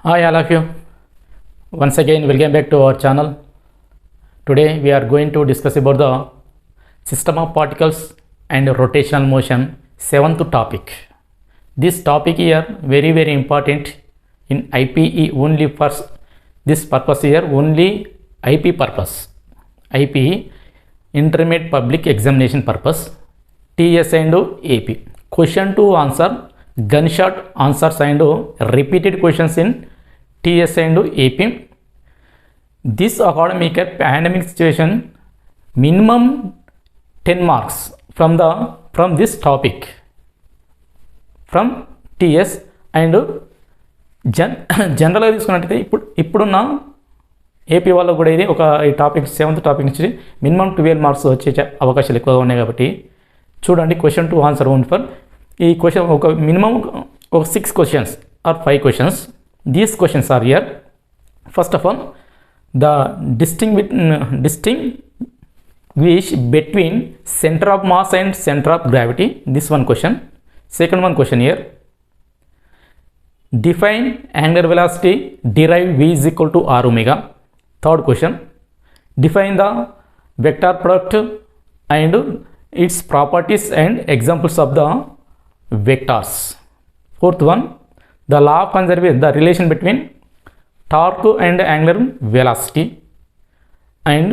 Hi all of you. Once again welcome back to our channel. Today we are going to discuss about the system of particles and rotational motion, seventh topic. This topic here very important in IPE only for this purpose here, only IP purpose. IPE intermediate public examination purpose, TS and AP. Question to answer, gunshot answers and repeated questions in TS and AP. This academic pandemic situation, minimum 10 marks from this topic from TS and జనరల్గా తీసుకున్నట్టయితే ఇప్పుడున్న AP వాళ్ళు కూడా ఇది ఒక ఈ topic seventh topic నుంచి minimum 12 marks వచ్చే అవకాశాలు ఎక్కువగా ఉన్నాయి కాబట్టి చూడండి. Question to answer own for ఈ క్వశ్చన్ ఒక మినిమం ఒక 6 questions or 5 questions. These questions are here. First of all the distinguish between center of mass and center of gravity, this one question. Second one question here, define angular velocity, derive v is equal to r omega. Third question, define the vector product and its properties and examples of the vectors. Fourth one, the law of conservation, the relation between torque and angular velocity. And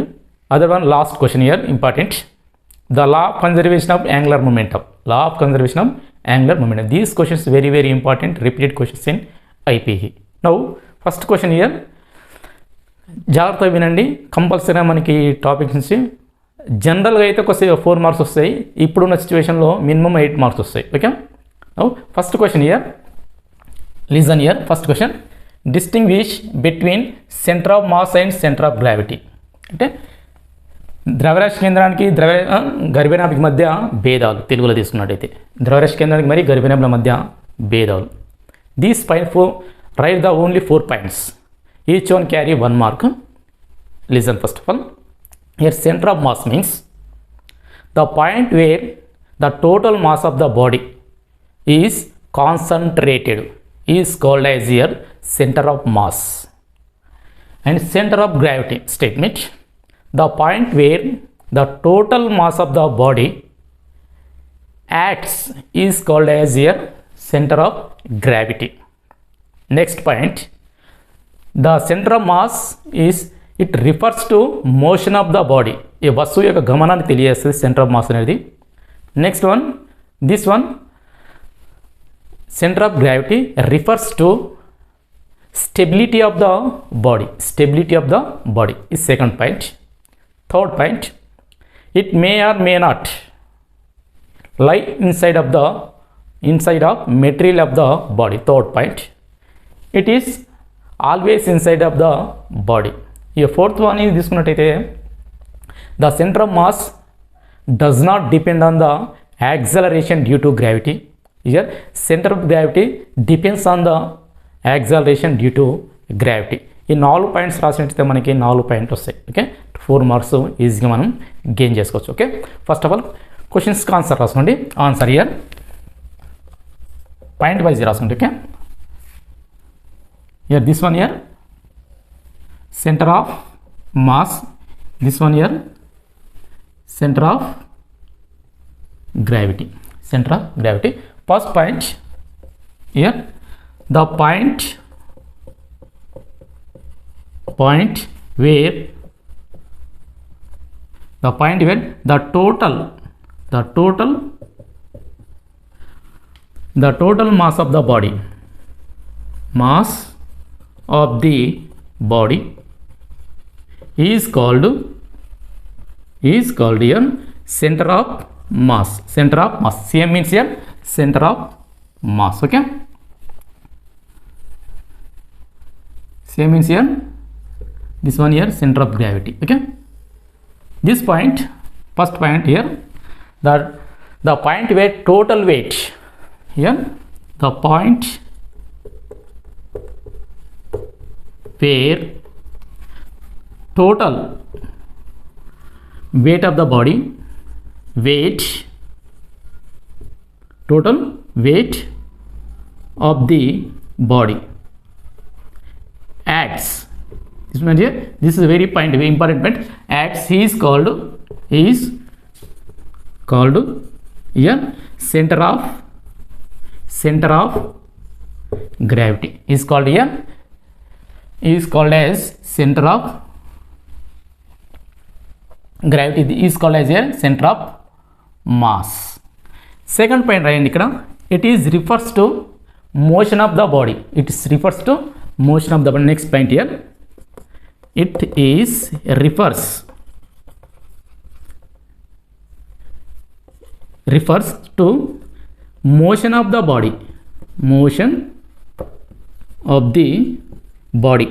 other one, last question here, important, the law of conservation of angular momentum. Law of conservation of angular momentum. These questions very important, repeated questions in IPE. Now first question here, జాగ్రత్తగా వినండి. కంపల్సరీగా మనకి topics నుంచి జనరల్గా అయితే ఒక 4 marks వస్తాయి, ఇప్పుడున్న సిచ్యువేషన్లో మినిమం 8 మార్క్స్ వస్తాయి. Okay. Now first question here, listen here. First question, distinguish between centre of mass and centre of gravity. అంటే ద్రవ్యరాశి కేంద్రానికి గర్భనాభికి మధ్య భేదాలు, తెలుగులో తీసుకున్నట్టయితే ద్రవ్యరాశి కేంద్రానికి మరి గర్భనాభుల మధ్య భేదాలు. These point right the only 4 points, each one carry 1 mark. Listen first of all. Here centre of mass means the point where the total mass of the body is concentrated is called as here center of mass. And center of gravity statement, the point where the total mass of the body acts is called as here center of gravity. Next point, the center of mass is, it refers to motion of the body. ఈ వస్తువు యొక్క గమనాన్ని తెలియజేస్తుంది centre of mass అనేది. Next one, this one, center of gravity refers to stability of the body. Stability of the body is second point. Third point, it may or may not lie inside of material of the body. Third point, it is always inside of the body. Here fourth one is this one, the center of mass does not depend on the acceleration due to gravity. Here center of gravity depends on the acceleration due to gravity. ఈ 4 points రాసినట్టయితే మనకి 4 point వస్తాయి. Okay, 4 marks ఈజీగా మనం gain చేసుకోవచ్చు. Okay, first of all క్వశ్చన్స్కి answer రాసుకోండి. Answer here point wise రాసుకోండి. Okay, year this one year centre of mass, this one year centre of gravity. Center of gravity. First point here, the point where the total mass of the body is called here center of mass. Center of mass, CM means here center of mass. Okay, CM means here this one here center of gravity. Okay, this point, first point here, the point where total weight, here the point where total weight of the body, total weight of the body acts, this means here, this is a very point, very important point, acts, he is called here center of gravity, is called here, is called as center of gravity, is called as here center of mass. Second point రాయండి ఇక్కడ, it is refers to motion of the body, it is refers to motion of the body. Next point here, it is refers to motion of the body, motion of the body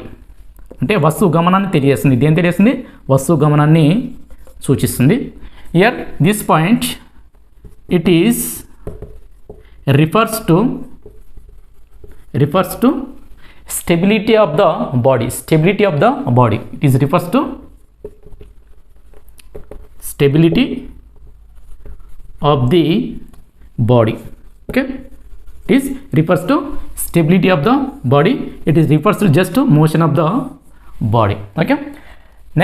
అంటే వస్తువు గమనాన్ని తెలియజేస్తుంది. ఇది ఏం తెలియజేస్తుంది? వస్తువు గమనాన్ని సూచిస్తుంది. Here this point, it is refers to stability of the body, stability of the body, it is refers to stability of the body. Okay, it is refers to stability of the body, it is refers to just motion of the body. Okay,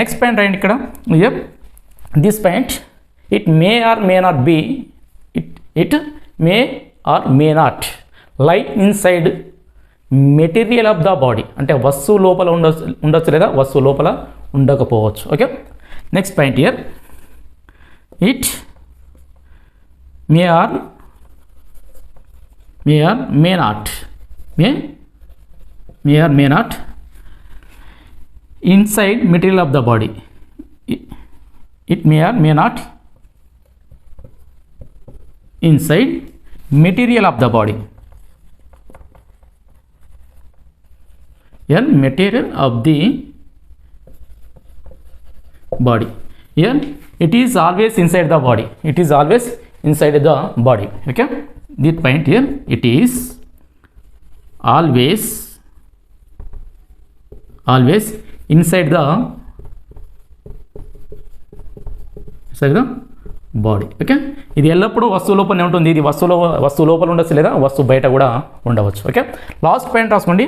next point right ikkada, here this point, it may or may not be, it may or may not lie inside material of the body, అంటే వస్తువు లోపల ఉండొచ్చు లేదా వస్తువు లోపల ఉండకపోవచ్చు. Okay, next point here, it may or may not inside material of the body, it may or may not inside material of the body, here material of the body, here it is always inside the body, it is always inside the body. Okay, this point here, it is always inside the body. Okay, ఇది ఎల్లప్పుడూ వస్తువు లోపలనే ఉంటుంది, ఇది వస్తువు లోపల ఉండొచ్చు లేదా వస్తువు బయట కూడా ఉండవచ్చు. ఓకే, లాస్ట్ పాయింట్ రాసుకోండి,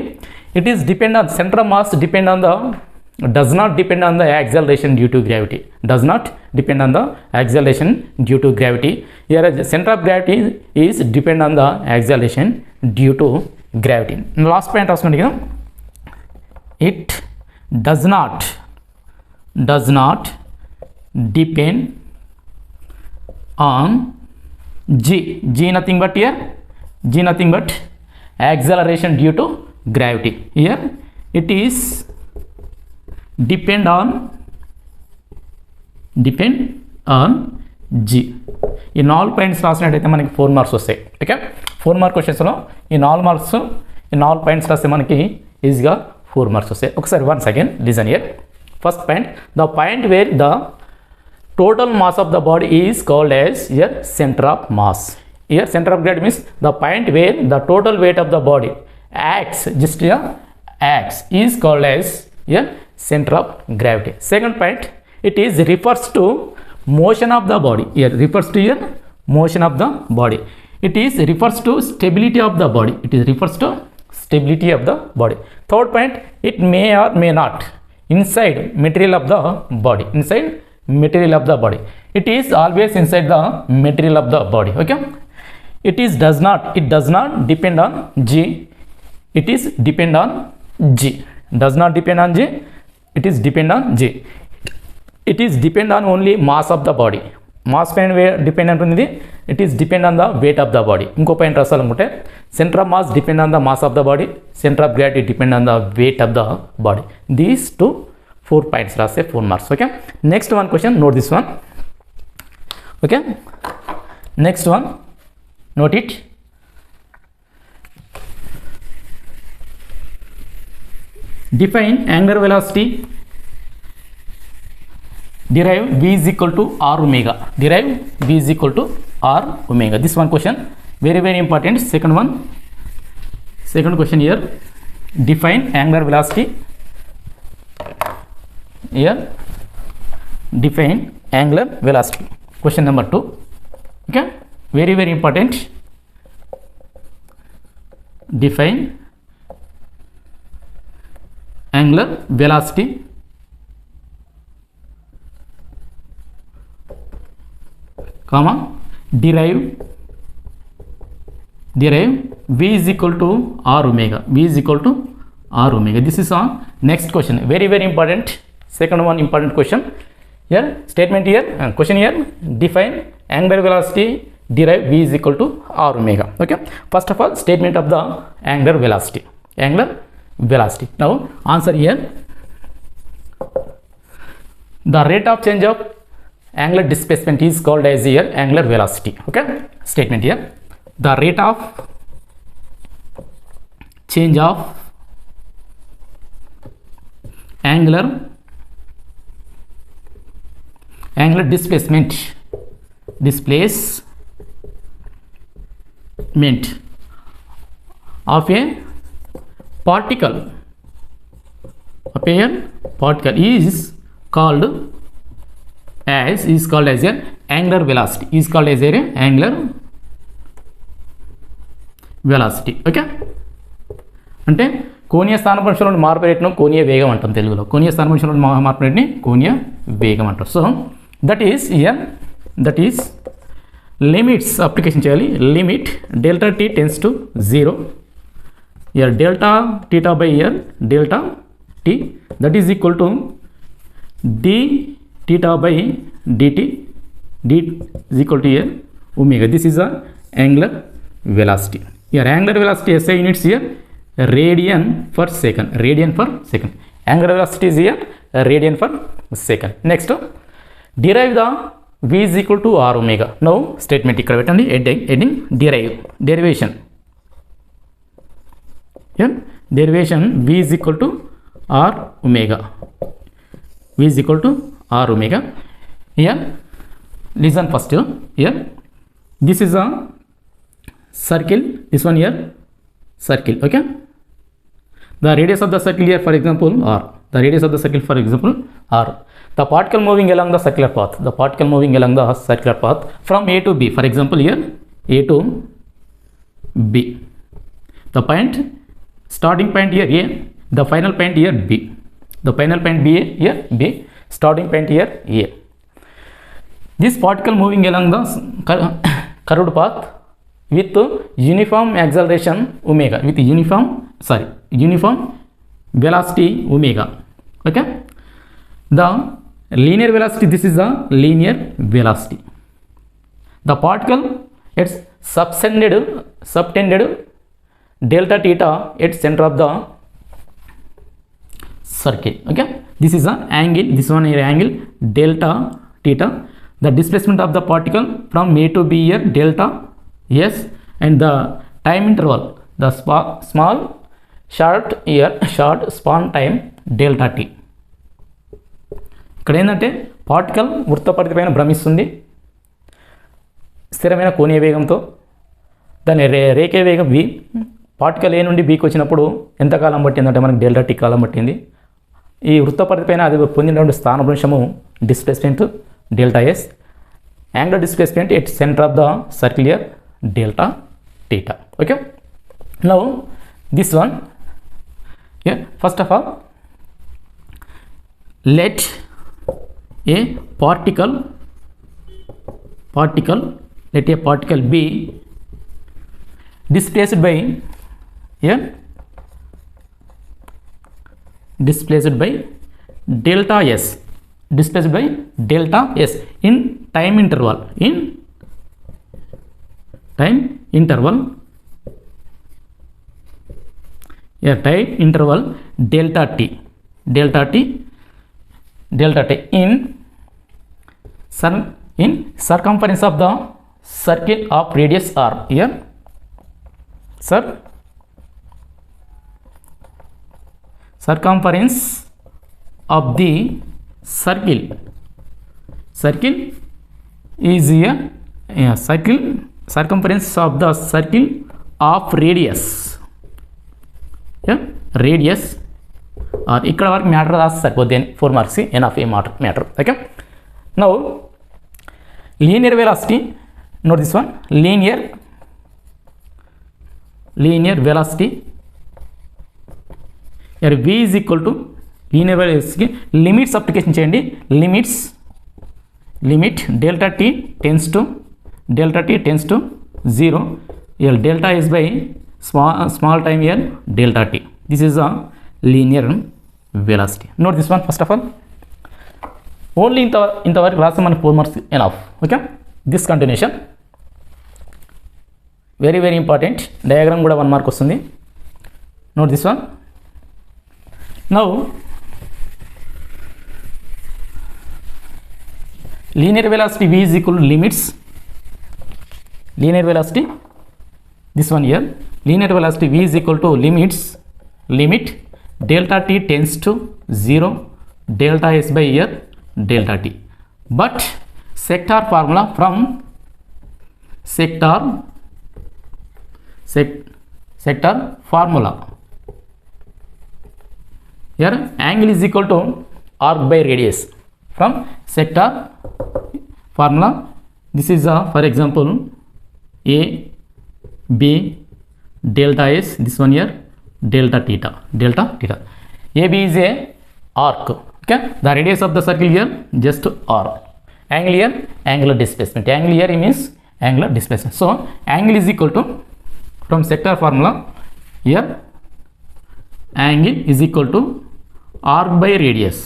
it is depend on centre of mass, depend on the does not depend on the acceleration due to gravity, does not depend on the acceleration due to gravity. Here centre of gravity is depend on the acceleration due to gravity. Last point రాసుకోండి కదా, it does not depend on g nothing but here, g nothing but acceleration due to gravity. Here it is depend on g. ఈ 4 points రాసినట్టయితే మనకి 4 marks వస్తాయి. Okay, 4 mark క్వశ్చన్స్లో ఈ 4 marks, ఈ 4 points రాస్తే మనకి ఈజీగా 4 మార్క్స్ వస్తాయి. ఒకసారి once again listen here. First point, the point where the total mass of the body is called as here center of mass. Here center of gravity means the point where the total weight of the body acts, just here acts, is called as here center of gravity. Second point, it is refers to motion of the body. Here refers to here motion of the body. It is refers to stability of the body. It is refers to stability of the body. Third point, it may or may not inside material of the body, inside material of the body, it is always inside the material of the body. Okay, it does not depend on g, it is depend on g, does not depend on g, it is depend on g, it is depend on only mass of the body, mass పైన dependent ఉంది, it is depend on the weight of the body. ఇంకో point రాసాలనుకుంటే, center of mass depend on the mass of the body, center of gravity depend on the weight of the body. These 4 points రాస్తే 4 marks. Okay, next one question, note this one. Okay, next one, note it. Define angular velocity, derive v is equal to r omega, derive v is equal to r omega. This one question very important. Second question here, define angular velocity, here define angular velocity, question number 2. Okay, very important, define angular velocity comma derive v is equal to r omega, v is equal to r omega. This is our next question, very important, second one important question here. Statement here, question here, define angular velocity, derive v is equal to r omega. Okay, first of all, statement of the angular velocity. Now answer here, the rate of change of angular displacement is called as here angular velocity. Okay, statement here, the rate of change of angular displacement of a particle is called as a angular velocity, okay. అంటే కోణీయ స్థానభ్రంశంలోని మార్పు రేటును కోణీయ వేగం అంటాం తెలుగులో. కోణీయ స్థానభ్రంశంలోని మార్పు రేటుని కోణీయ వేగం అంటారు. So that is limits application చేయాలి. Limit delta T tends to 0 ఇయర్ డెల్టా టీటా బై ఇయర్ delta T that is equal to D theta by dt, d is equal to here omega. This is a angular velocity. Here angular velocity SI units here radian per second. Angular velocity is here radian per second. Next, derive the v is equal to r omega. Now statement ikkada pettandi, heading derivation. Here derivation v is equal to r omega. R omega. Here listen first here, this is a circle, this one here circle. Okay, the radius of the circle here for example r, the particle moving along the circular path, from A to B, for example here A to B, the point starting point here A, the final point here B, starting point here A. This particle moving along the curved path with uniform acceleration omega, with uniform velocity omega. Okay, the linear velocity, this is the linear velocity. The particle it's subtended delta theta at center of the circle. Okay, this is a angle, this one here angle delta theta. The displacement of the particle from A to B here delta s, and the time interval, the short span time delta t. ఇక్కడ ఏంటంటే particle వృత్తపరిధి పైన భ్రమిస్తుంది స్థిరమైన కోణీయ వేగంతో. దాని రేఖ వేగం v. Particle ఏ నుండి బీకి వచ్చినప్పుడు ఎంతకాలం పట్టిందంటే మనకి డెల్టా టీ కాలం పట్టింది. ఈ వృత్తపరిధి పైన అది పొందినటువంటి స్థానభ్రంశము displacement delta S, angular displacement at center of the circle here delta theta. Okay, now this one first of all let a particle be displaced by delta s, in time interval, time interval delta t in circumference of the circle of radius r. Here circumference of the circle is here circumference of the circle of radius. radius or ikkada varaku matter raస్తే సరిపోద్ది. 4 marks enough a matter. Okay, now linear velocity, note this one, linear velocity here v is equal to linear velocity limits application చేయండి limit delta t tends to 0 here delta is by small time here delta t. This is a linear velocity. Note this one first of all. Only ఇంతవరకు రాస్తే మనకు 4 marks enough. Okay, this continuation very very important. Diagram కూడా 1 mark వస్తుంది. Note this one. Now linear velocity v is equal to limits linear velocity, this one here, linear velocity v is equal to limit delta t tends to 0 delta s by here delta t. But sector formula from sector formula, here angle is equal to arc by radius. From sector formula, this is for example a b delta s, this one here delta theta. AB is a arc. Okay, the radius of the circle here just r. Angle here angular displacement. Angle here means angular displacement. So angle is equal to, from sector formula here, angle is equal to arc by radius.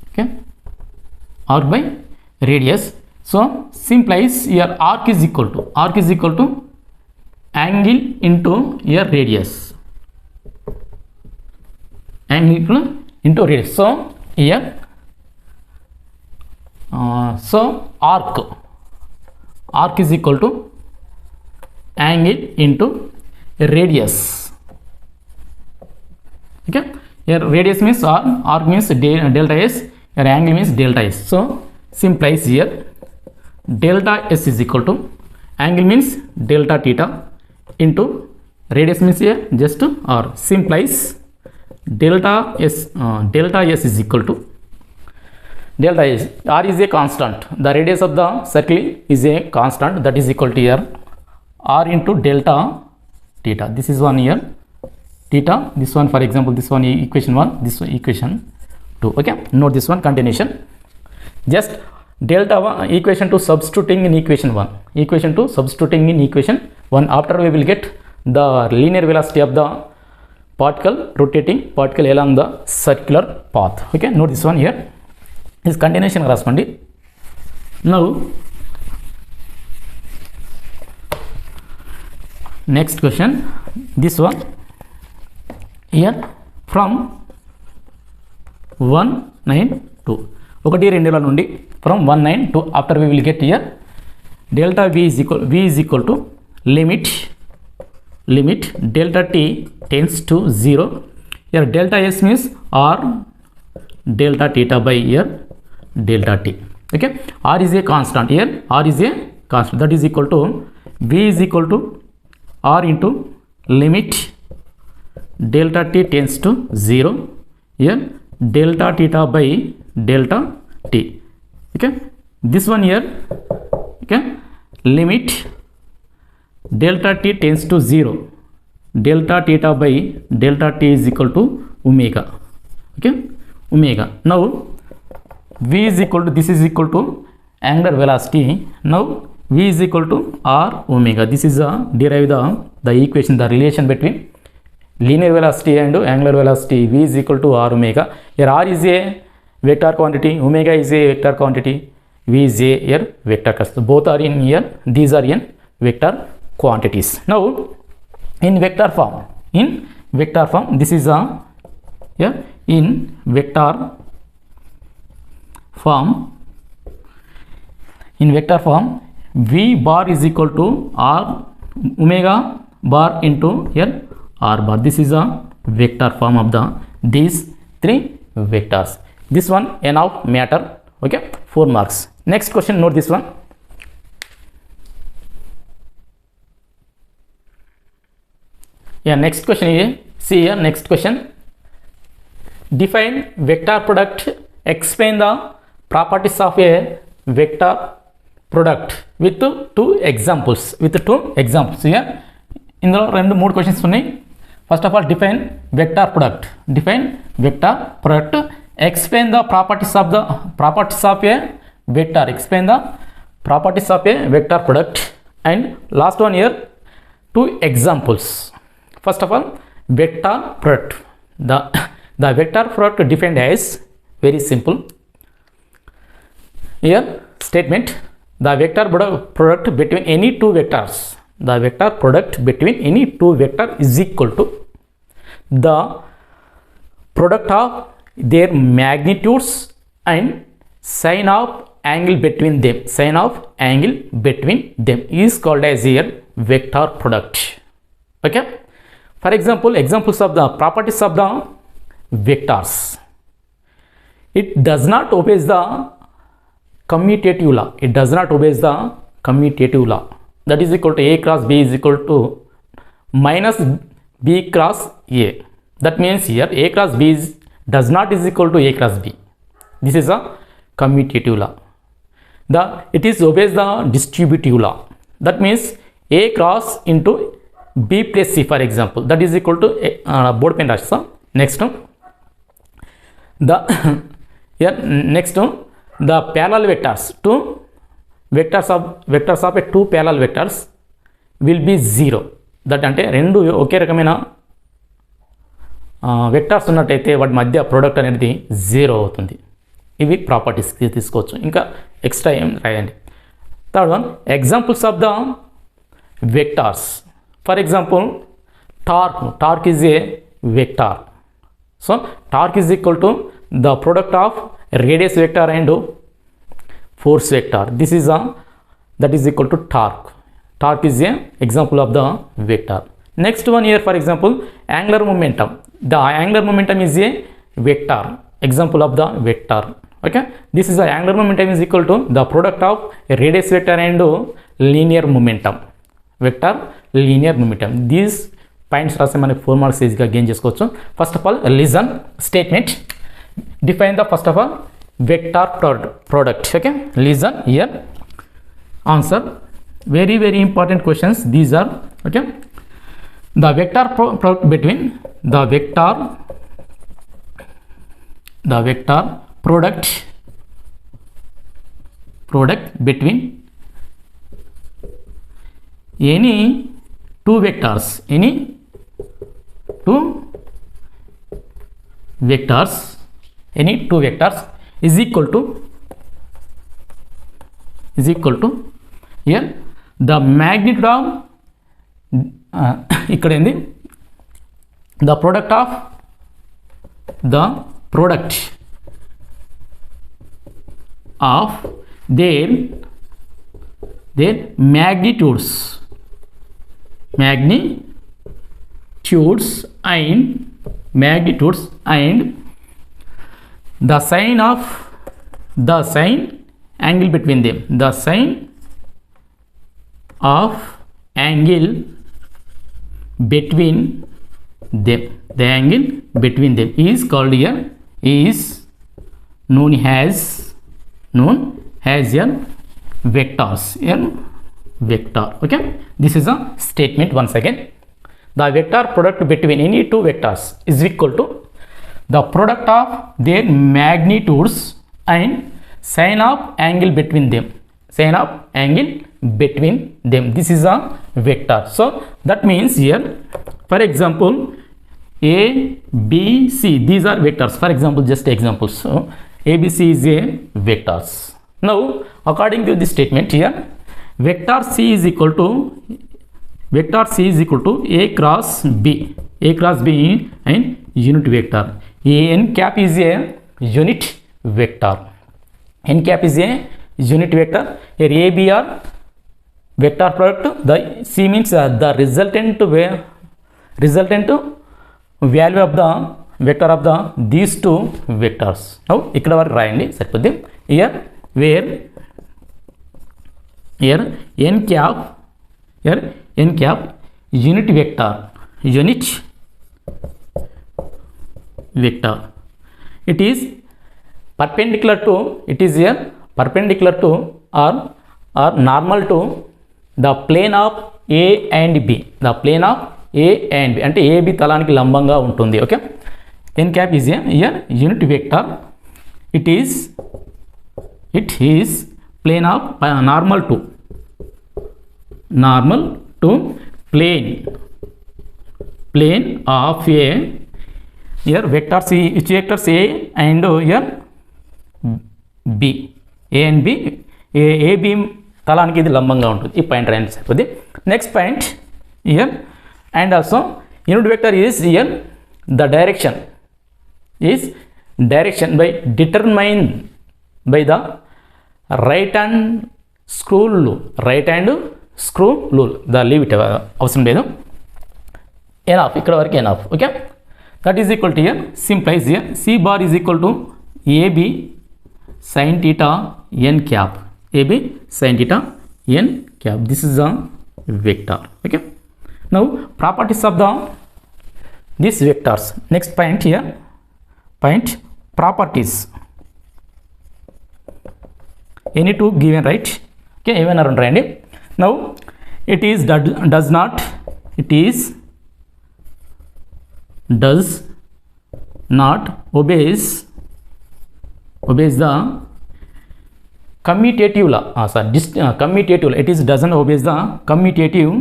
Okay, arc by radius. So simplifies here arc is equal to angle into here radius. Angle into radius. So here so arc is equal to angle into radius. Okay, here radius means r, arc means delta s, here angle means delta s. So simplifies here delta s is equal to, angle means delta theta into radius means here just r. Simplifies delta s is equal to delta s, r is a constant, the radius of the circle is a constant, that is equal to here r into delta theta. This is one here theta, this one for example, this one equation 1, this one equation 2. Okay, note this one continuation. Just delta 1 equation 2 substituting in equation 1, after we will get the linear velocity of the rotating particle along the circular path. Okay, note this one here, this continuation రాసుకోండి. Now next question, this one here from 192 ఒకటి రెండుల నుండి from 192, after we will get here delta v is equal to limit delta t tends to 0, here delta s means r delta theta by here delta t. Okay, r is a constant, here r is a constant, that is equal to v is equal to r into limit delta t tends to 0, here delta theta by delta t. Okay, this one here, okay, limit delta t tends to 0 delta theta by delta t is equal to omega. Okay, omega. Now v is equal to, this is equal to angular velocity. Now v is equal to r omega. This is derive the equation, the relation between linear velocity and angular velocity. V is equal to r omega. Here r is a vector quantity, omega is a vector quantity, v is a here vector quantity. Both are in here, these are in vector quantities. Now in vector form, this is here in vector form, v bar is equal to r omega bar into here r bar. This is a vector form of these three vectors. This one enough matter. Okay, 4 marks. Next question, note this one. Yeah, next question here, see here, next question, define vector product, explain the properties of a vector product with two examples here ఇందులో రెండు మూడు questions ఉన్నాయి. First of all define vector product explain the properties of a vector, explain the properties of a vector product, and last one here two examples. First of all, vector product. The vector product defined as very simple. Here statement, the vector product between any two vectors, the vector product between any two vector is equal to the product of their magnitudes and sine of angle between them. Sine of angle between them is called as here vector product. Okay. For example, examples of the properties of the vectors. It does not obey the commutative law. It does not obey the commutative law. That is equal to A cross B is equal to minus B cross A. That means here A cross B does not is equal to A cross B. This is a commutative law. It is obeys the distributive law. That means A cross into B plus C, for example, that is equal to board pen rashsa. Next the parallel vectors, two vectors of a two parallel vectors will be 0. That ante rendu ఒకే రకమైన vectors ఉన్నట్టయితే వాటి మధ్య product అనేది 0 అవుతుంది. ఇవి properties తీసుకోవచ్చు. ఇంకా extra ఏం రాయండి. Third one, examples of the vectors. For example torque is a vector. So torque is equal to the product of radius vector and force vector. That is equal to torque. Torque is a example of the vector. Next one here, for example, angular momentum. The angular momentum is a vector, example of the vector. Okay, this is the angular momentum is equal to the product of radius vector and linear momentum. Vector, linear momentum. These points రాసి మనకి 4 marks ఈజీగా gain చేసుకోవచ్చు. First of all listen statement, define the first of all vector product. Okay, listen here, answer. Very important questions these are. Okay, the vector product between the vector product between any two vectors is equal to here the magnitude of ఇక్కడ ఏంది the product of their magnitudes and the sine angle between them. The sine of angle between them, the angle between them is called here, is known as here vectors, vector. Okay, this is a statement. Once again, the vector product between any two vectors is equal to the product of their magnitudes and sine of angle between them. This is a vector. So that means here, for example, A, B, C, these are vectors. For example, just examples. So A, B, C is a vectors. Now according to this statement here, vector C is equal to A cross B and unit vector. N cap is a unit vector. Here A, B are vector product. The C means the resultant value of the vector of the these two vectors. Now ikkada varaku rayandi saripoddi. Here n cap unit vector. It is perpendicular to or or normal to the plane of A and B. The plane of A and B అంటే AB తలానికి లంబంగా ఉంటుంది. Okay, n cap is a unit vector. It is plane of normal to plane of a here vectors which vectors a and here b, a and b, a b తలానికి ఇది లంబంగా ఉంటుంది. ఈ point రాయండి సరిపోద్ది. Next point here and also unit vector is here the direction is direction by determined by the right hand screw rule. the leave it అవసరం లేదు. enough ఇక్కడ వరకు enough. Okay, that is equal to here simplifies here c bar is equal to ab sin theta n cap. ab sin theta n cap. This is a vector. Okay, now properties of these vectors. Next point here, point properties. Any two given, right? Okay, even around right. Now it is does not obeys the commutative law. Commutative law. It is doesn't obeys the commutative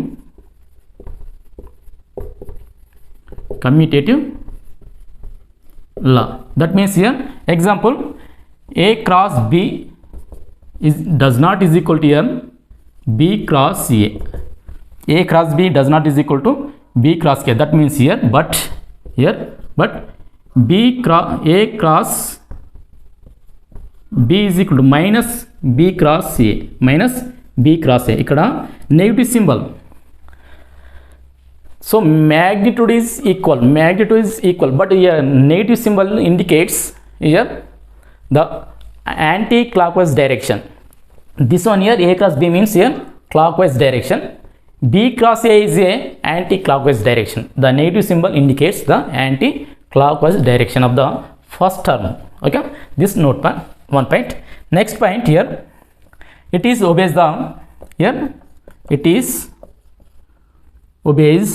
law. That means here example a cross b does not is equal to here b cross a. A cross b does not is equal to b cross a. That means here but a cross b is equal to minus b cross a. ఇక్కడ negative symbol. So magnitude is equal, but here negative symbol indicates here the anti-clockwise direction. This one here a cross b means here clockwise direction. B cross a is a anti-clockwise direction. The negative symbol indicates the anti-clockwise direction of the first term. Okay, this note one point. Next point here, it is obeys the obeys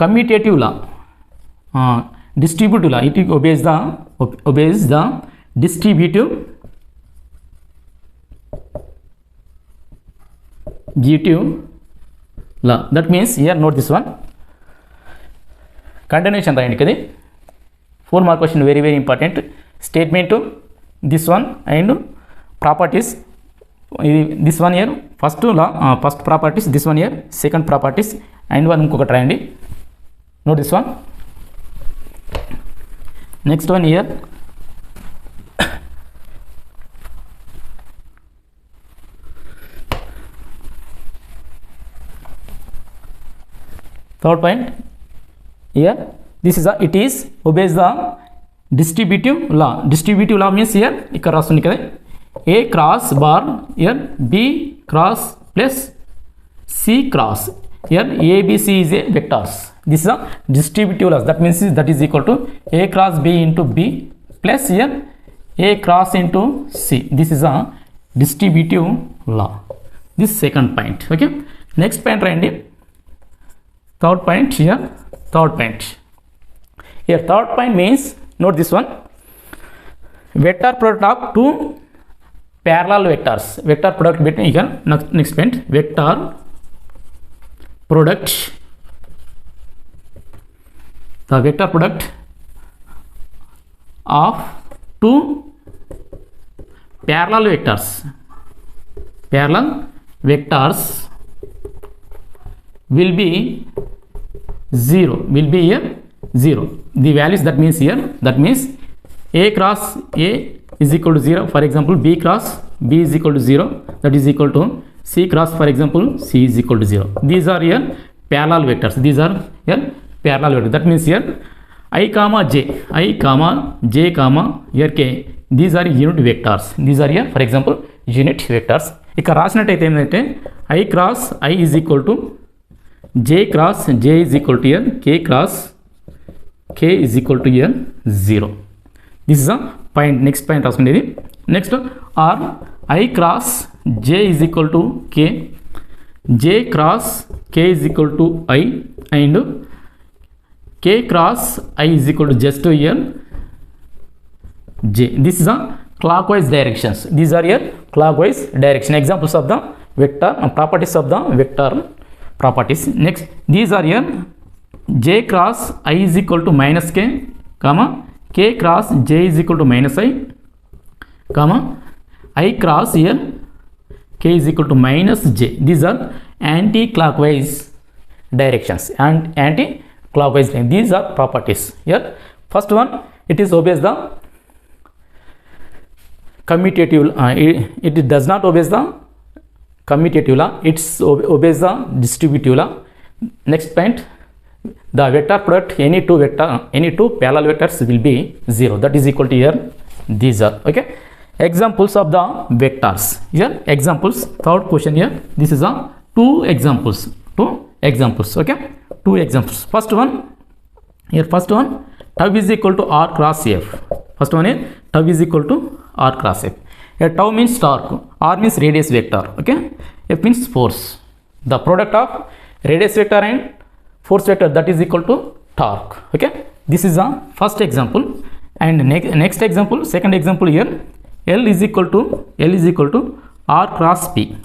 commutative law, distributive law. It obeys the distributive law. That means here note this one. Continuation రాయండి కదా. 4 mark question, very very important. Statement this one and properties. This one here first law, first properties. This one here second properties and one ఇంకొకటి రాయండి. Note this one. Next one here third point here, this is it is obeys the distributive law. Distributive law means here ఇక్కడ రాస్తుంది కదా a cross bar here b cross plus c cross. Here a b c is a vectors. This is a distributive law. That means that is equal to a cross b into b plus here a cross into c. This is a distributive law. This second point. Okay, next point రాయండి. Third point here, third point means note this one. Vector product of two parallel vectors. Vector product between here. Next point, vector product, the vector product of two parallel vectors will be 0, here 0. The values, that means here, that means a cross a is equal to 0. For example, b cross b is equal to 0. That is equal to c cross, for example, c is equal to 0. These are here parallel vectors. That means here I comma j here k. These are unit vectors. These are here, for example, unit vectors. ఇక్కడ రాసినట్టయితే ఏంటంటే I cross I is equal to j cross j is equal to here k cross k is equal to here 0. This is a point. Next point రాసుకునేది. next or I cross j is equal to k, j cross k is equal to I, and k cross I is equal to just here j. This is a clockwise directions. These are your clockwise direction. Examples of the vector properties of the vector properties. Next, these are your j cross I is equal to minus k, comma k cross j is equal to minus I, comma I cross here k is equal to minus j. These are anti-clockwise directions and anti-clockwise. These are properties. Here, first one, it is obeys the commutative. It does not obeys the commutative law. It obeys the distributive law. Next point, the vector product any two parallel vectors will be 0. That is equal to here. These are okay. Examples of the vectors. Here examples. Third question here. This is a two examples. Okay. Two examples. First one here. First one, tau is equal to r cross f. First one is tau is equal to r cross f. Here tau means torque, r means radius vector. Okay. F means force. The product of radius vector and force vector, that is equal to torque. Okay. This is the first example. And next example, second example here, L is equal to r cross p.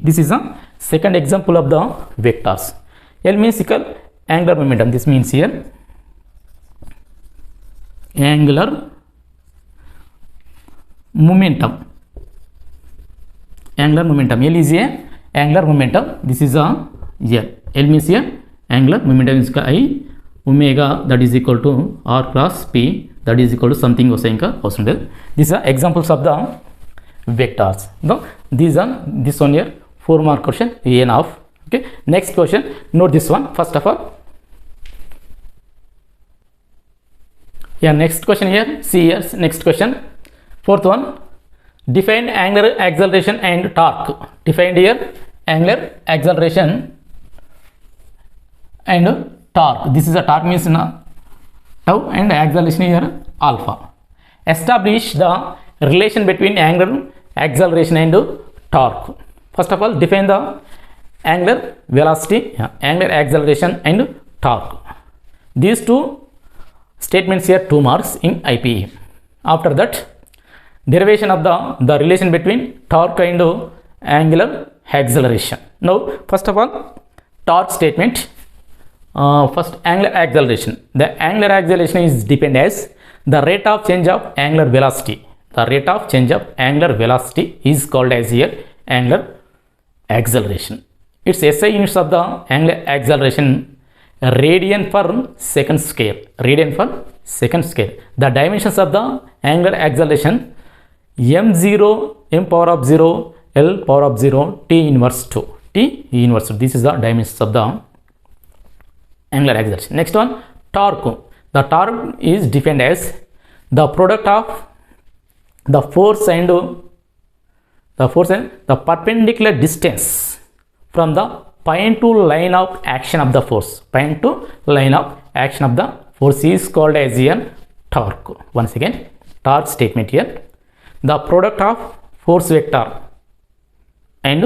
This is a second example of the vectors. L means equal angular momentum. This means here angular momentum. L is a angular momentum. This is a here. L means here angular momentum is I omega, that is equal to r cross p, that is equal to something ఇంకా అవసరం లేదు. These are examples of the vectors. No, this one here 4 mark question enough. Okay. Next question, note this one first of all. Yeah, next question here. See here, next question. Fourth one, define angular acceleration and torque. Defined here angular acceleration and torque. This is a torque means tau and acceleration here alpha. Establish the relation between angular acceleration and torque. First of all, define the angular velocity, angular acceleration and torque. These two statements here 2 marks in IPE. After that, derivation of the relation between torque and angular acceleration. Now, first of all, torque statement. First, angular acceleration. The angular acceleration is defined as the rate of change of angular velocity. The rate of change of angular velocity is called as here angular acceleration. Its SI units of the angular acceleration radian per second square. The dimensions of the angular acceleration m0, m power of 0, l power of 0, t inverse 2. This is the dimensions of the angular acceleration. Next one, torque. The torque is defined as the product of the force and the perpendicular distance from the point to line of action of the force. Is called as here torque. Once again, torque statement here. The product of force vector and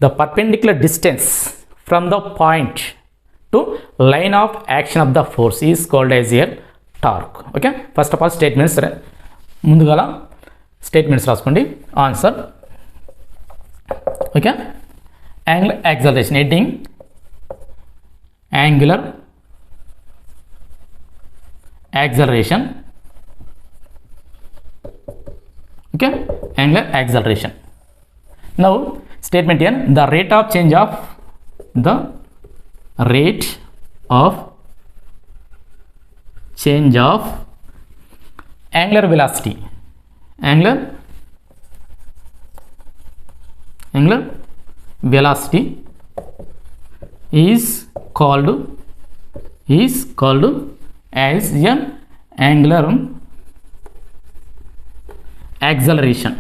the perpendicular distance from the point to line of action of the force is called as here torque. Okay. First of all, statements ముందుగాల statements రాసుకోండి. Answer. Okay. Angular acceleration, heading angular acceleration. Okay. Angular acceleration. Now, statement here, the rate of change of angular velocity is called as an angular acceleration.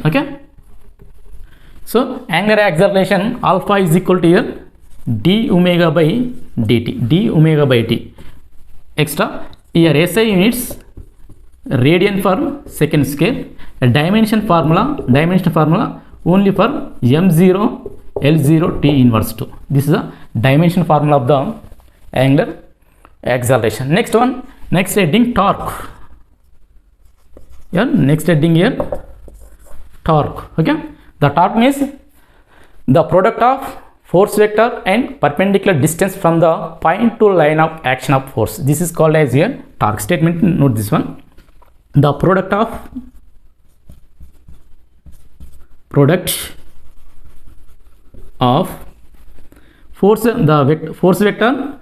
Okay. So angular acceleration alpha is equal to here d omega by dt, d omega by t. Extra here SI units radian per second square. Dimension formula only for m0 L0 t inverse 2. This is the dimension formula of the angular acceleration. Next one, next heading torque. Yeah, next heading here torque. Okay, the torque means the product of force vector and perpendicular distance from the point to line of action of force. This is called as here torque statement. Note this one, the product of force, the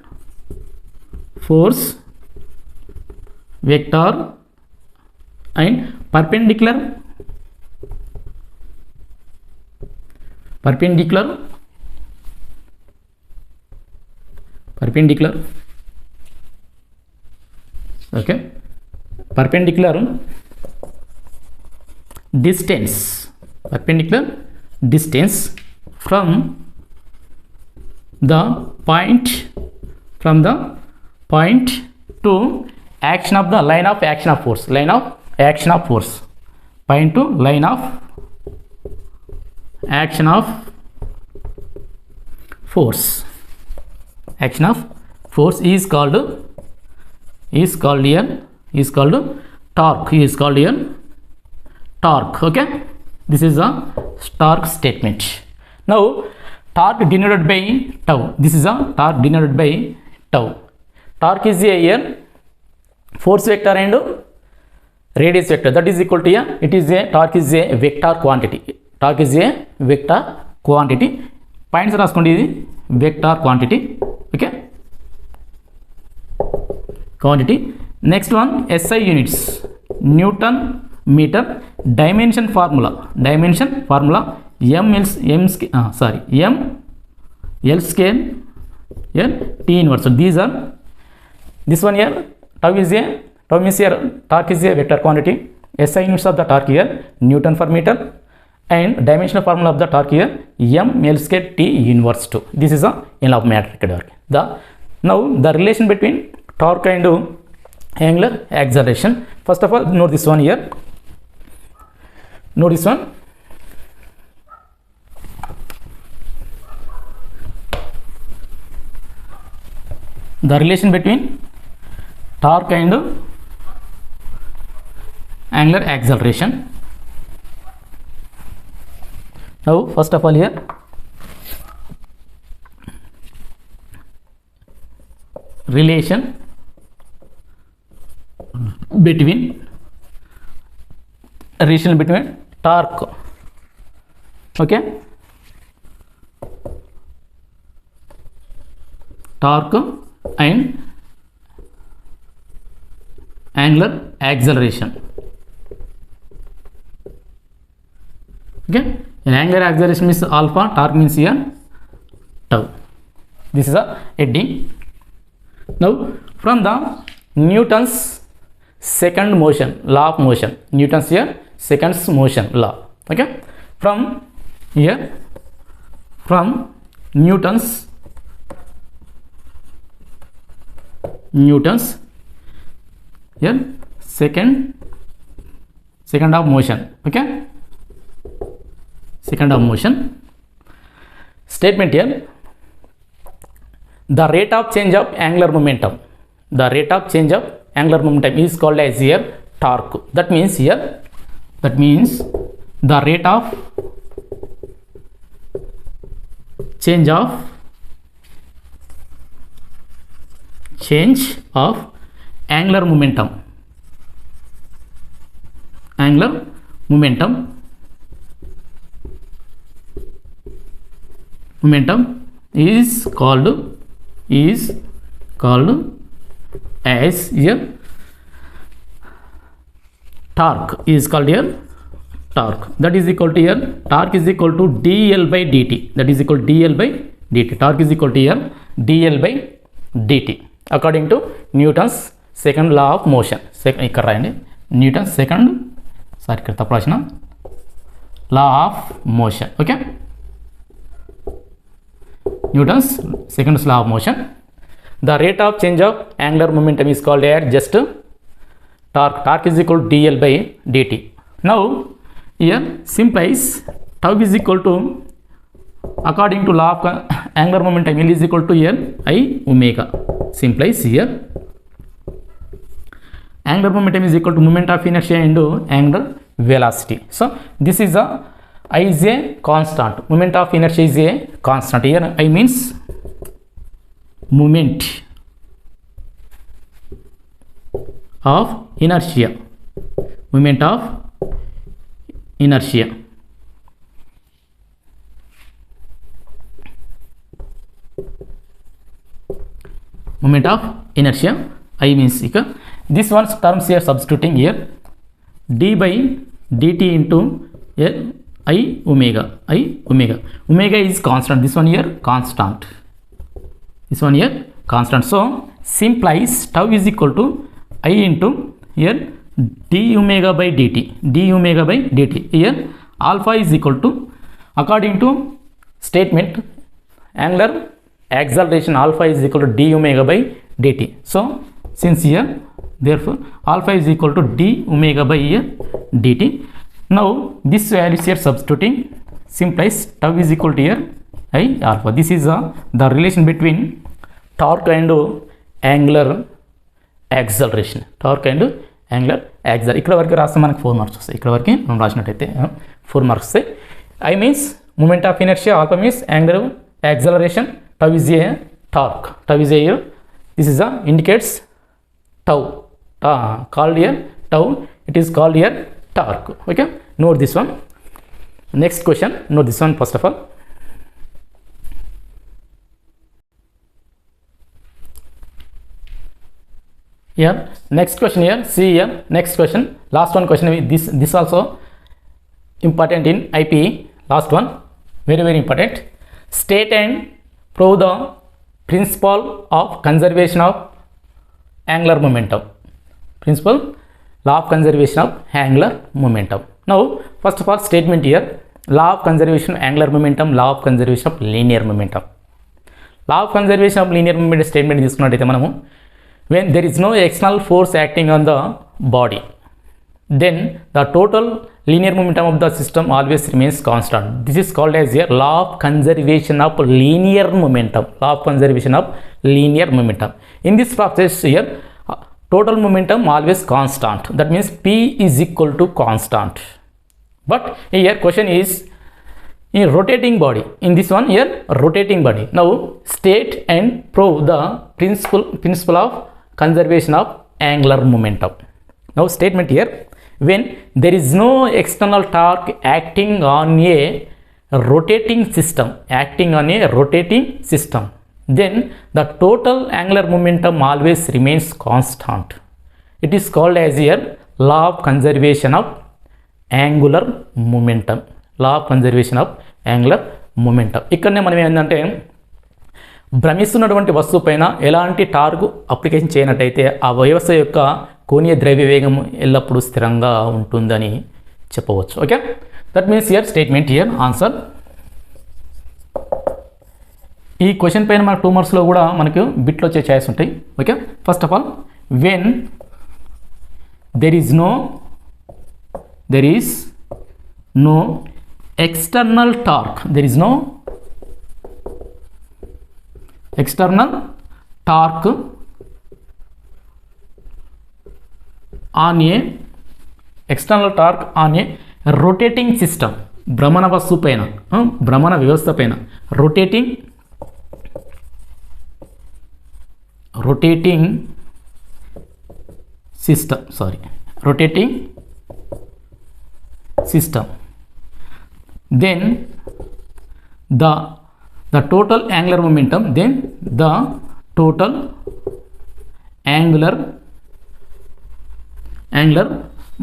force vector and perpendicular okay, perpendicular distance from the point to action of the line of action of force, point to line of action of force is called torque. Okay, this is a torque statement. Now torque denoted by tau. This is a torque denoted by tau. Torque is a here force vector and radius vector, that is equal to a, it is a torque is a vector quantity. Points రాసుకోండి, ఇది vector quantity. Okay, quantity. Next one, SI units Newton meter. Dimension formula m L square here t inverse. These are, this one here tau means here torque is a vector quantity. SI units of the torque here Newton per meter, and dimensional formula of the torque here m L square t inverse 2. This is a law of metric torque. Now the relation between torque and angular acceleration. First of all, note this one here. The relation between torque and angular acceleration. Now first of all here relation between torque, okay, torque and angular acceleration. Okay, in angular acceleration means alpha, torque means here tau. This is a heading. Now from the Newton's second motion, law of motion, Newton's here second motion law. Okay, from Newton's here second of motion. Okay, second of motion statement here, the rate of change of angular momentum is called as here torque. That means the rate of change of angular momentum is called as here torque, that is equal to here torque is equal to dl by dt, torque is equal to here dl by dt according to Newton's second law of motion. ఇక్కడ రాయండి, Newton's second law of motion. Okay, Newton's second law of motion. The rate of change of angular momentum is called as just torque. Torque is equal to dl by dt. Now here simplifies tau is equal to, according to law of angular momentum, L is equal to L I omega. Simplifies here angular momentum is equal to moment of inertia into angular velocity. So this is a I is a constant, moment of inertia is a constant. Here I means moment of inertia, moment of inertia. Moment of inertia, I means equal. This one's terms here substituting here, d by dt into I omega. Omega is constant. This one here constant. This one here constant. So simplifies tau is equal to I into here d omega by dt. D omega by dt. Here alpha is equal to, according to statement, angular acceleration alpha is equal to d omega by dt. So since here, therefore alpha is equal to d omega by here dt. Now this value here substituting, simplifies tau is equal to here I alpha. This is the relation between torque and angular acceleration. Torque and angular acceleration. ఇక్కడ వరకు రాస్తే మనకు 4 marks వస్తాయి. ఇక్కడ వరకు మనం రాసినట్టయితే 4 marks వస్తాయి. I means moment of inertia, alpha means angular acceleration, tau is a torque. Tau is a here. This is indicates tau. Called here tau. It is called here torque. Okay. Note this one. Next question. Note this one first of all. Here next question here. See here next question. Last one question. This also important in IPE. Last one. Very important. State and prove the principle of conservation of angular momentum. Principle, law of conservation of angular momentum. Now first of all statement here, law of conservation of angular momentum, law of conservation of linear momentum. Law of conservation of linear momentum statement తీసుకున్నట్టయితే మనము, when there is no external force acting on the body, then the total linear momentum of the system always remains constant. This is called as a law of conservation of linear momentum. Law of conservation of linear momentum. In this process here, total momentum always constant. That means P is equal to constant. But here question is in rotating body. In this one here rotating body. Now state and prove the principle of conservation of angular momentum. Now statement here, when there is no external torque acting on a rotating system, then the total angular momentum always remains constant. It is called as here law of conservation of angular momentum. Law of conservation of angular momentum. ఇక్కడనే మనం ఏంటంటే, భ్రమిస్తున్నటువంటి వస్తువు పైన ఎలాంటి torque application చేయనట్టయితే ఆ వ్యవస్థ యొక్క కోణీయ ద్రవ్యవేగం ఎల్లప్పుడూ స్థిరంగా ఉంటుందని చెప్పవచ్చు. Okay, that means here statement here answer. ఈ క్వశ్చన్ పైన మనకు 2 మార్క్స్లో కూడా మనకు బిట్లో వచ్చే ఛాయిస్ ఉంటాయి. Okay, first of all when there is no external torque, there is no external torque on a rotating system, భ్రమణ వస్తువు పైన, భ్రమణ వ్యవస్థ పైన, rotating system, then the total angular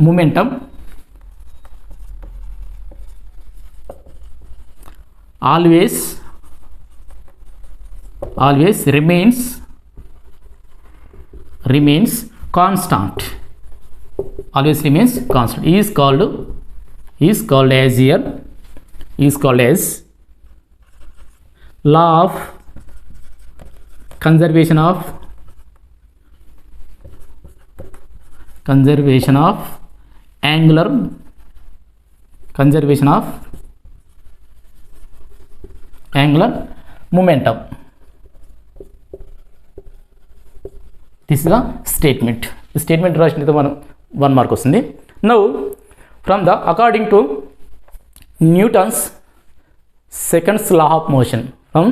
momentum, always remains constant. Always remains constant. Is called as law of conservation of angular momentum. This is the statement. The statement రాసినది మనం 1 mark వస్తుంది. Now from the according to Newton's seconds law of motion, from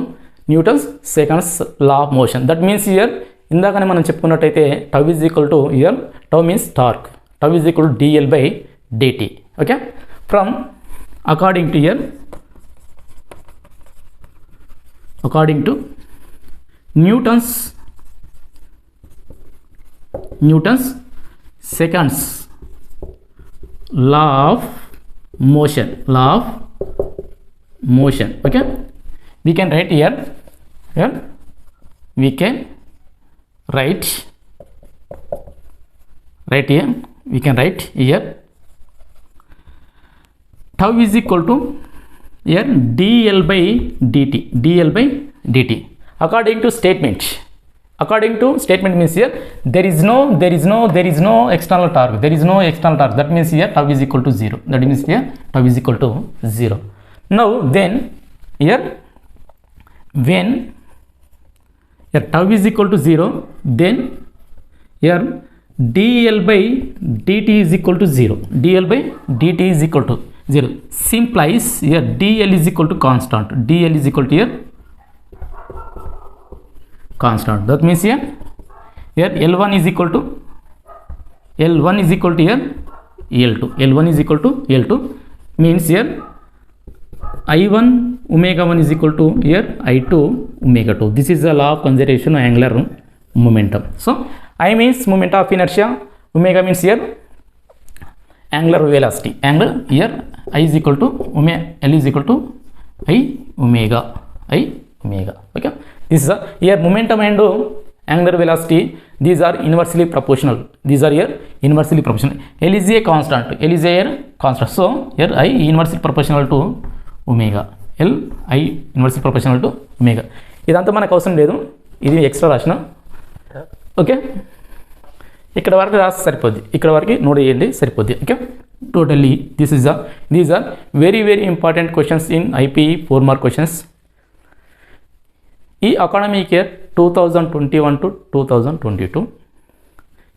Newton's seconds law of motion, that means here ఇందాకనే మనం చెప్పుకున్నట్టయితే tau is equal to, here tau means torque, tau is equal to dl by dt. Okay, from according to here, according to Newton's seconds law of motion, okay, we can write here, we can write here, we can write here tau is equal to here dl by dt. According to statement means here there is no external torque, that means here tau is equal to 0, that means here tau is equal to 0. Now then here when here tau is equal to 0, then here dl by dt is equal to 0, simplies here dl is equal to constant, here constant, that means here L1 is equal to here L2 means here I1 omega 1 is equal to here I2 omega 2. This is the law of conservation of angular momentum. So I means moment of inertia, omega means here angular velocity, angle here I is equal to omega, L is equal to I omega. Okay, this is here momentum and angular velocity, these are inversely proportional, L is a constant, so here I inversely proportional to omega, L I inversely proportional to omega. ఇదంతా మనకు అవసరం లేదు, ఇది extra రాసిన. Okay, ఇక్కడ వరకు రాస్తే సరిపోద్ది, ఇక్కడ వరకు నోట్ చేయండి సరిపోద్ది. Okay, totally these are very important questions in IP 4 mark questions. ఈ అకాడమిక్ ఇయర్ 2021 to 2022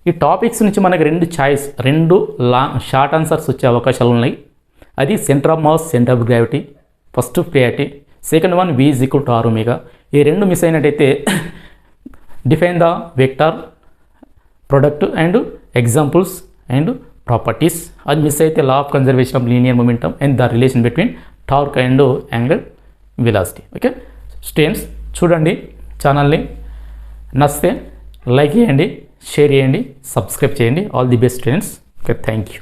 ఈ టాపిక్స్ నుంచి మనకి 2 షార్ట్ ఆన్సర్స్ వచ్చే అవకాశాలు ఉన్నాయి. అది centre of mass, centre of gravity, first priority, second one v is equal to r omega. ఈ 2 miss అయినట్టయితే define the vector product and examples and properties, అది మిస్ అయితే law of conservation of linear momentum and the relation between torque and angular velocity. Okay students, చూడండి ఛానల్ని, నచ్చితే like చేయండి, share చేయండి, subscribe చేయండి. All the best students. Okay, thank you.